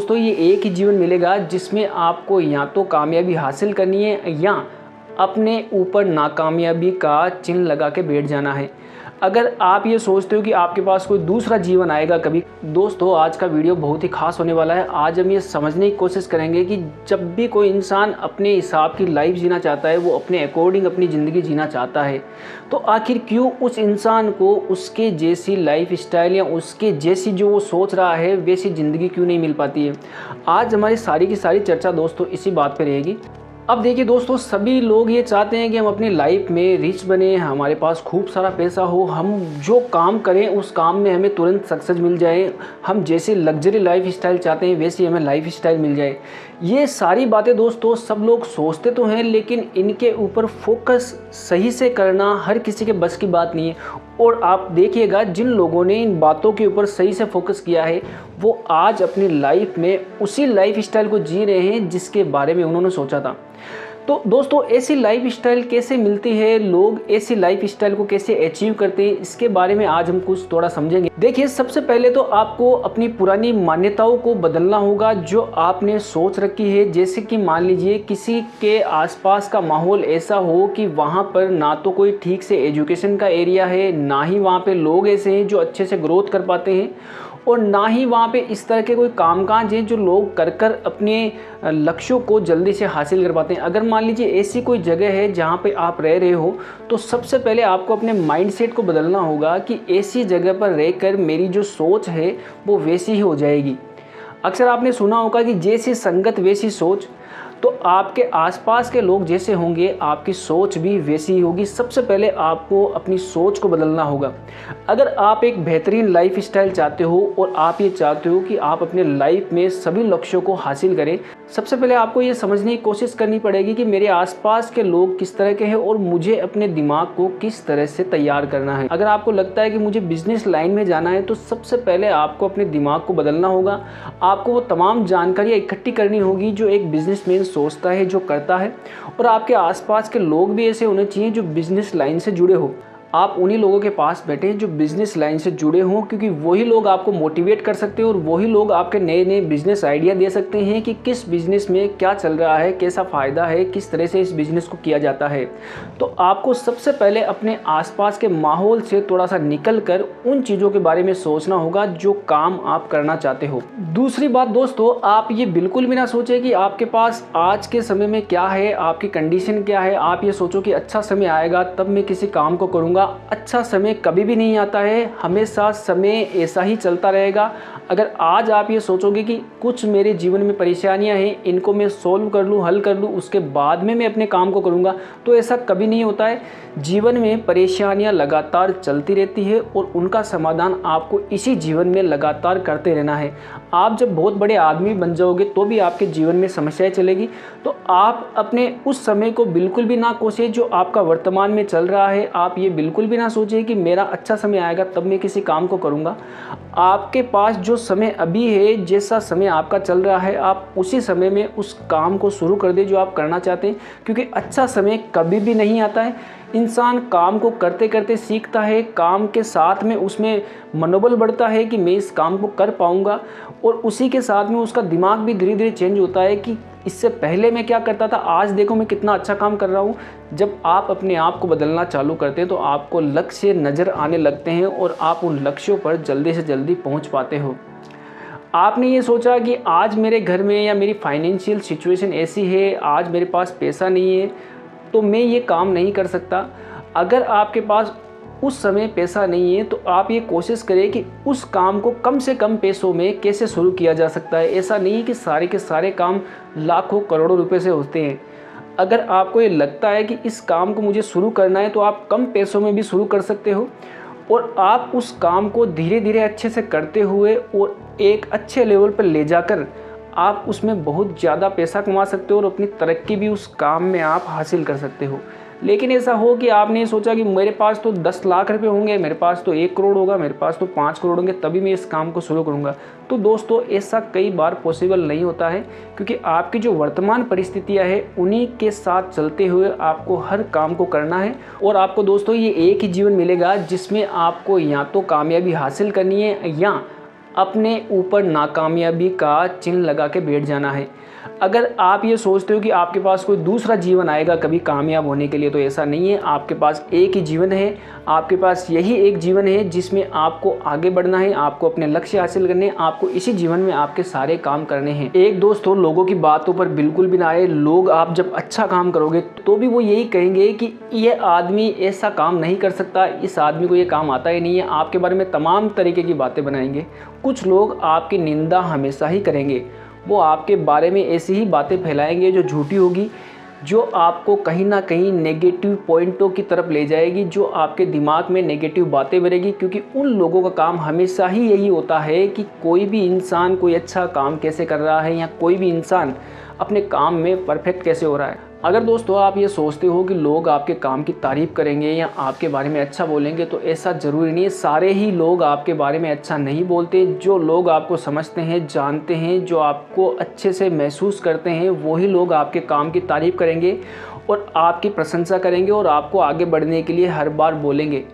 दोस्तों ये एक ही जीवन मिलेगा जिसमें आपको या तो कामयाबी हासिल करनी है या अपने ऊपर नाकामयाबी का चिन्ह लगा के बैठ जाना है। अगर आप ये सोचते हो कि आपके पास कोई दूसरा जीवन आएगा कभी, दोस्तों आज का वीडियो बहुत ही खास होने वाला है। आज हम ये समझने की कोशिश करेंगे कि जब भी कोई इंसान अपने हिसाब की लाइफ जीना चाहता है, वो अपने अकॉर्डिंग अपनी ज़िंदगी जीना चाहता है, तो आखिर क्यों उस इंसान को उसके जैसी लाइफ स्टाइल या उसके जैसी जो वो सोच रहा है वैसी ज़िंदगी क्यों नहीं मिल पाती है। आज हमारी सारी की सारी चर्चा दोस्तों इसी बात पर रहेगी। अब देखिए दोस्तों, सभी लोग ये चाहते हैं कि हम अपनी लाइफ में रिच बने, हमारे पास खूब सारा पैसा हो, हम जो काम करें उस काम में हमें तुरंत सक्सेस मिल जाए, हम जैसे लग्जरी लाइफ स्टाइल चाहते हैं वैसी हमें लाइफ स्टाइल मिल जाए। ये सारी बातें दोस्तों सब लोग सोचते तो हैं, लेकिन इनके ऊपर फोकस सही से करना हर किसी के बस की बात नहीं है। और आप देखिएगा, जिन लोगों ने इन बातों के ऊपर सही से फोकस किया है वो आज अपनी लाइफ में उसी लाइफ स्टाइल को जी रहे हैं जिसके बारे में उन्होंने सोचा था। तो दोस्तों ऐसी लाइफ स्टाइल कैसे मिलती है, लोग ऐसी लाइफ स्टाइल को कैसे अचीव करते हैं, इसके बारे में आज हम कुछ थोड़ा समझेंगे। देखिए, सबसे पहले तो आपको अपनी पुरानी मान्यताओं को बदलना होगा जो आपने सोच रखी है। जैसे कि मान लीजिए किसी के आसपास का माहौल ऐसा हो कि वहाँ पर ना तो कोई ठीक से एजुकेशन का एरिया है, ना ही वहाँ पे लोग ऐसे हैं जो अच्छे से ग्रोथ कर पाते हैं, और ना ही वहाँ पे इस तरह के कोई कामकाज हैं जो लोग कर कर अपने लक्ष्यों को जल्दी से हासिल कर पाते हैं। अगर मान लीजिए ऐसी कोई जगह है जहाँ पे आप रह रहे हो, तो सबसे पहले आपको अपने माइंडसेट को बदलना होगा कि ऐसी जगह पर रहकर मेरी जो सोच है वो वैसी ही हो जाएगी। अक्सर आपने सुना होगा कि जैसी संगत वैसी सोच, तो आपके आसपास के लोग जैसे होंगे आपकी सोच भी वैसी ही होगी। सबसे पहले आपको अपनी सोच को बदलना होगा। अगर आप एक बेहतरीन लाइफ स्टाइल चाहते हो और आप ये चाहते हो कि आप अपने लाइफ में सभी लक्ष्यों को हासिल करें, सबसे पहले आपको ये समझने की कोशिश करनी पड़ेगी कि मेरे आसपास के लोग किस तरह के हैं और मुझे अपने दिमाग को किस तरह से तैयार करना है। अगर आपको लगता है कि मुझे बिजनेस लाइन में जाना है, तो सबसे पहले आपको अपने दिमाग को बदलना होगा। आपको वो तमाम जानकारियाँ इकट्ठी करनी होगी जो एक बिजनेसमैन सोचता है, जो करता है, और आपके आसपास के लोग भी ऐसे होने चाहिए जो बिजनेस लाइन से जुड़े हो। आप उन्हीं लोगों के पास बैठे जो बिजनेस लाइन से जुड़े हों, क्योंकि वही लोग आपको मोटिवेट कर सकते हैं और वही लोग आपके नए नए बिजनेस आइडिया दे सकते हैं कि किस बिजनेस में क्या चल रहा है, कैसा फ़ायदा है, किस तरह से इस बिजनेस को किया जाता है। तो आपको सबसे पहले अपने आसपास के माहौल से थोड़ा सा निकल कर उन चीज़ों के बारे में सोचना होगा जो काम आप करना चाहते हो। दूसरी बात दोस्तों, आप ये बिल्कुल भी ना सोचें कि आपके पास आज के समय में क्या है, आपकी कंडीशन क्या है। आप ये सोचो कि अच्छा समय आएगा तब मैं किसी काम को करूँगा। अच्छा समय कभी भी नहीं आता है, हमेशा समय ऐसा ही चलता रहेगा। अगर आज आप ये सोचोगे कि कुछ मेरे जीवन में परेशानियां हैं, इनको मैं सोल्व कर लूँ, हल कर लूँ, उसके बाद में मैं अपने काम को करूँगा, तो ऐसा कभी नहीं होता है। जीवन में परेशानियां लगातार चलती रहती है और उनका समाधान आपको इसी जीवन में लगातार करते रहना है। आप जब बहुत बड़े आदमी बन जाओगे तो भी आपके जीवन में समस्याएं चलेगी। तो आप अपने उस समय को बिल्कुल भी ना कोसें जो आपका वर्तमान में चल रहा है। आप ये बिल्कुल भी ना सोचिए कि मेरा अच्छा समय आएगा तब मैं किसी काम को करूँगा। आपके पास जो समय अभी है, जैसा समय आपका चल रहा है, आप उसी समय में उस काम को शुरू कर दें जो आप करना चाहते हैं, क्योंकि अच्छा समय कभी भी नहीं आता है। इंसान काम को करते करते सीखता है, काम के साथ में उसमें मनोबल बढ़ता है कि मैं इस काम को कर पाऊँगा, और उसी के साथ में उसका दिमाग भी धीरे धीरे चेंज होता है कि इससे पहले मैं क्या करता था, आज देखो मैं कितना अच्छा काम कर रहा हूँ। जब आप अपने आप को बदलना चालू करते हैं तो आपको लक्ष्य नज़र आने लगते हैं और आप उन लक्ष्यों पर जल्दी से जल्दी पहुँच पाते हो। आपने ये सोचा कि आज मेरे घर में या मेरी फाइनेंशियल सिचुएशन ऐसी है, आज मेरे पास पैसा नहीं है तो मैं ये काम नहीं कर सकता। अगर आपके पास उस समय पैसा नहीं है तो आप ये कोशिश करें कि उस काम को कम से कम पैसों में कैसे शुरू किया जा सकता है। ऐसा नहीं है कि सारे के सारे काम लाखों करोड़ों रुपए से होते हैं। अगर आपको ये लगता है कि इस काम को मुझे शुरू करना है तो आप कम पैसों में भी शुरू कर सकते हो, और आप उस काम को धीरे धीरे अच्छे से करते हुए और एक अच्छे लेवल पर ले जाकर आप उसमें बहुत ज़्यादा पैसा कमा सकते हो और अपनी तरक्की भी उस काम में आप हासिल कर सकते हो। लेकिन ऐसा हो कि आपने सोचा कि मेरे पास तो 10 लाख रुपए होंगे, मेरे पास तो 1 करोड़ होगा, मेरे पास तो 5 करोड़ होंगे, तभी मैं इस काम को शुरू करूंगा। तो दोस्तों ऐसा कई बार पॉसिबल नहीं होता है, क्योंकि आपकी जो वर्तमान परिस्थितियां हैं उन्हीं के साथ चलते हुए आपको हर काम को करना है। और आपको दोस्तों ये एक ही जीवन मिलेगा जिसमें आपको या तो कामयाबी हासिल करनी है या अपने ऊपर नाकामयाबी का चिन्ह लगा के बैठ जाना है। अगर आप ये सोचते हो कि आपके पास कोई दूसरा जीवन आएगा कभी कामयाब होने के लिए, तो ऐसा नहीं है। आपके पास एक ही जीवन है, आपके पास यही एक जीवन है जिसमें आपको आगे बढ़ना है, आपको अपने लक्ष्य हासिल करने हैं, आपको इसी जीवन में आपके सारे काम करने हैं। एक दोस्तों, लोगों की बातों पर बिल्कुल भी ना आए। लोग आप जब अच्छा काम करोगे तो भी वो यही कहेंगे कि ये आदमी ऐसा काम नहीं कर सकता, इस आदमी को ये काम आता ही नहीं है। आपके बारे में तमाम तरीके की बातें बनाएंगे। कुछ लोग आपकी निंदा हमेशा ही करेंगे, वो आपके बारे में ऐसी ही बातें फैलाएंगे जो झूठी होगी, जो आपको कहीं ना कहीं नेगेटिव पॉइंटों की तरफ ले जाएगी, जो आपके दिमाग में नेगेटिव बातें भरेगी। क्योंकि उन लोगों का काम हमेशा ही यही होता है कि कोई भी इंसान कोई अच्छा काम कैसे कर रहा है, या कोई भी इंसान अपने काम में परफेक्ट कैसे हो रहा है। अगर दोस्तों आप ये सोचते हो कि लोग आपके काम की तारीफ़ करेंगे या आपके बारे में अच्छा बोलेंगे, तो ऐसा ज़रूरी नहीं है। सारे ही लोग आपके बारे में अच्छा नहीं बोलते। जो लोग आपको समझते हैं, जानते हैं, जो आपको अच्छे से महसूस करते हैं, वही लोग आपके काम की तारीफ़ करेंगे और आपकी प्रशंसा करेंगे और आपको आगे बढ़ने के लिए हर बार बोलेंगे।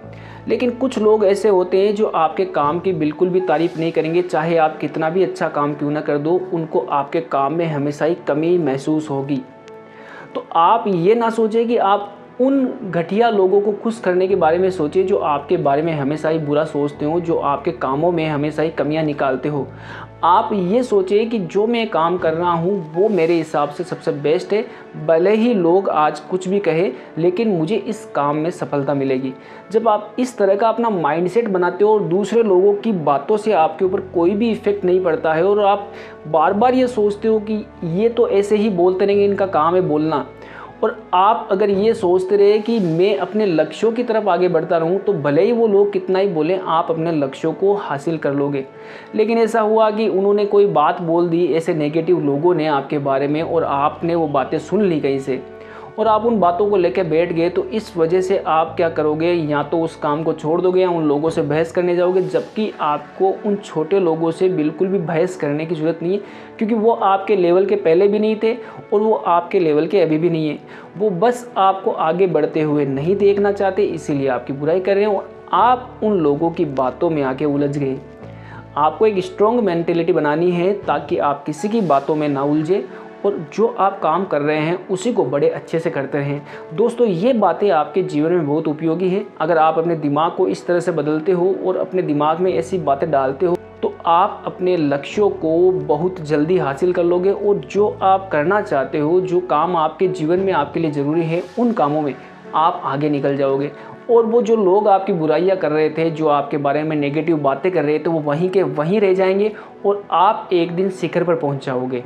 लेकिन कुछ लोग ऐसे होते हैं जो आपके काम की बिल्कुल भी तारीफ़ नहीं करेंगे, चाहे आप कितना भी अच्छा काम क्यों ना कर दो, उनको आपके काम में हमेशा ही कमी महसूस होगी। तो आप ये ना सोचें कि आप उन घटिया लोगों को खुश करने के बारे में सोचिए जो आपके बारे में हमेशा ही बुरा सोचते हो, जो आपके कामों में हमेशा ही कमियां निकालते हो। आप ये सोचिए कि जो मैं काम कर रहा हूँ वो मेरे हिसाब से सबसे बेस्ट है, भले ही लोग आज कुछ भी कहे, लेकिन मुझे इस काम में सफलता मिलेगी। जब आप इस तरह का अपना माइंडसेट बनाते हो और दूसरे लोगों की बातों से आपके ऊपर कोई भी इफ़ेक्ट नहीं पड़ता है, और आप बार बार ये सोचते हो कि ये तो ऐसे ही बोलते रहेंगे, इनका काम है बोलना, और आप अगर ये सोचते रहे कि मैं अपने लक्ष्यों की तरफ आगे बढ़ता रहूं, तो भले ही वो लोग कितना ही बोलें, आप अपने लक्ष्यों को हासिल कर लोगे। लेकिन ऐसा हुआ कि उन्होंने कोई बात बोल दी, ऐसे नेगेटिव लोगों ने आपके बारे में, और आपने वो बातें सुन ली कहीं से और आप उन बातों को लेकर बैठ गए, तो इस वजह से आप क्या करोगे, या तो उस काम को छोड़ दोगे या उन लोगों से बहस करने जाओगे। जबकि आपको उन छोटे लोगों से बिल्कुल भी बहस करने की ज़रूरत नहीं है, क्योंकि वो आपके लेवल के पहले भी नहीं थे और वो आपके लेवल के अभी भी नहीं है। वो बस आपको आगे बढ़ते हुए नहीं देखना चाहते, इसीलिए आपकी बुराई कर रहे हैं और आप उन लोगों की बातों में आके उलझ गए। आपको एक स्ट्रॉन्ग मेंटेलिटी बनानी है ताकि आप किसी की बातों में ना उलझे और जो आप काम कर रहे हैं उसी को बड़े अच्छे से करते रहें। दोस्तों, ये बातें आपके जीवन में बहुत उपयोगी है। अगर आप अपने दिमाग को इस तरह से बदलते हो और अपने दिमाग में ऐसी बातें डालते हो, तो आप अपने लक्ष्यों को बहुत जल्दी हासिल कर लोगे और जो आप करना चाहते हो, जो काम आपके जीवन में आपके लिए ज़रूरी है, उन कामों में आप आगे निकल जाओगे। और वो जो लोग आपकी बुराइयां कर रहे थे, जो आपके बारे में नेगेटिव बातें कर रहे थे, वो वहीं के वहीं रह जाएंगे और आप एक दिन शिखर पर पहुंच जाओगे।